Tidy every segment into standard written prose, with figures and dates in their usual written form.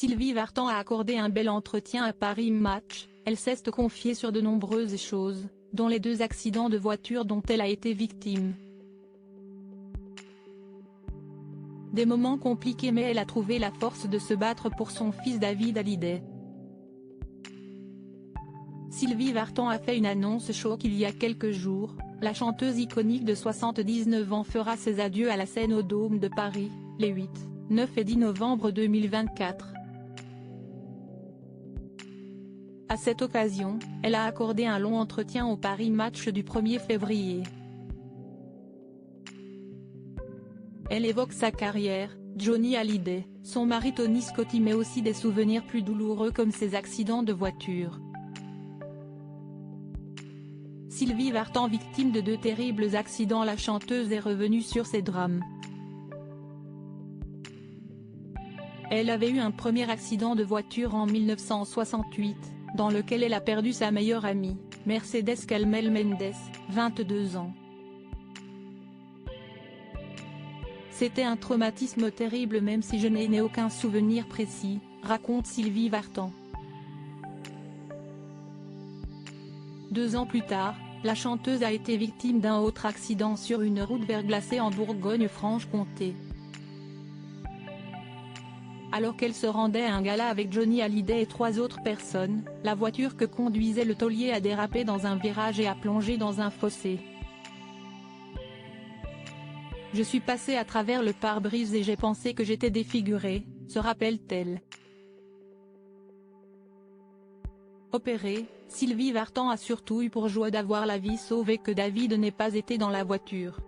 Sylvie Vartan a accordé un bel entretien à Paris Match. Elle s'est confiée sur de nombreuses choses, dont les 2 accidents de voiture dont elle a été victime. Des moments compliqués, mais elle a trouvé la force de se battre pour son fils David Hallyday. Sylvie Vartan a fait une annonce choc il y a quelques jours. La chanteuse iconique de 79 ans fera ses adieux à la scène au Dôme de Paris, les 8, 9 et 10 novembre 2024. À cette occasion, elle a accordé un long entretien au Paris Match du 1er février. Elle évoque sa carrière, Johnny Hallyday, son mari Tony Scotti, mais aussi des souvenirs plus douloureux comme ses accidents de voiture. Sylvie Vartan, victime de 2 terribles accidents, la chanteuse est revenue sur ses drames. Elle avait eu un premier accident de voiture en 1968, dans lequel elle a perdu sa meilleure amie, Mercedes Calmel Mendes, 22 ans. C'était un traumatisme terrible, même si je n'ai aucun souvenir précis, raconte Sylvie Vartan. 2 ans plus tard, la chanteuse a été victime d'un autre accident sur une route verglacée en Bourgogne-Franche-Comté. Alors qu'elle se rendait à un gala avec Johnny Hallyday et 3 autres personnes, la voiture que conduisait le taulier a dérapé dans un virage et a plongé dans un fossé. Je suis passée à travers le pare-brise et j'ai pensé que j'étais défigurée, se rappelle-t-elle. Opérée, Sylvie Vartan a surtout eu pour joie d'avoir la vie sauvée, que David n'ait pas été dans la voiture.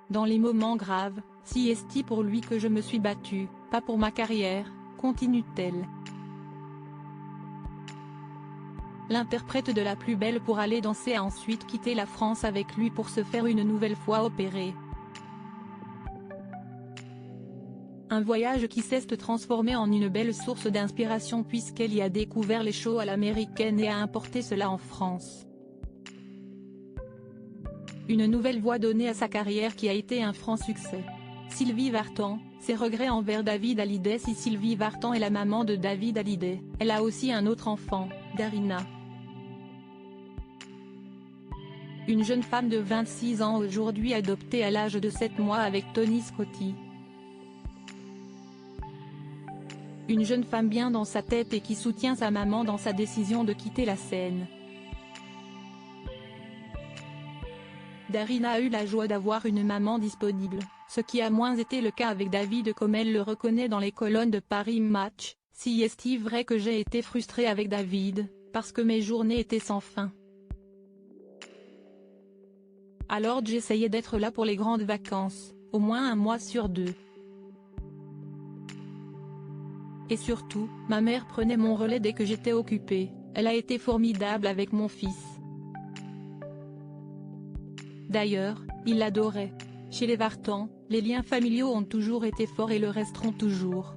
Dans les moments graves, si est pour lui que je me suis battue, pas pour ma carrière, continue-t-elle. L'interprète de La Plus Belle pour aller danser a ensuite quitté la France avec lui pour se faire une nouvelle fois opérer. Un voyage qui s'est transformé en une belle source d'inspiration puisqu'elle y a découvert les shows à l'américaine et a importé cela en France. Une nouvelle voie donnée à sa carrière qui a été un franc succès. Sylvie Vartan, ses regrets envers David Hallyday. Si Sylvie Vartan est la maman de David Hallyday, elle a aussi un autre enfant, Darina. Une jeune femme de 26 ans aujourd'hui adoptée à l'âge de 7 mois avec Tony Scotti. Une jeune femme bien dans sa tête et qui soutient sa maman dans sa décision de quitter la scène. Darina a eu la joie d'avoir une maman disponible, ce qui a moins été le cas avec David, comme elle le reconnaît dans les colonnes de Paris Match. Si est vrai que j'ai été frustrée avec David, parce que mes journées étaient sans fin. Alors j'essayais d'être là pour les grandes vacances, au moins 1 mois sur 2. Et surtout, ma mère prenait mon relais dès que j'étais occupée. Elle a été formidable avec mon fils. D'ailleurs, il l'adorait. Chez les Vartan, les liens familiaux ont toujours été forts et le resteront toujours.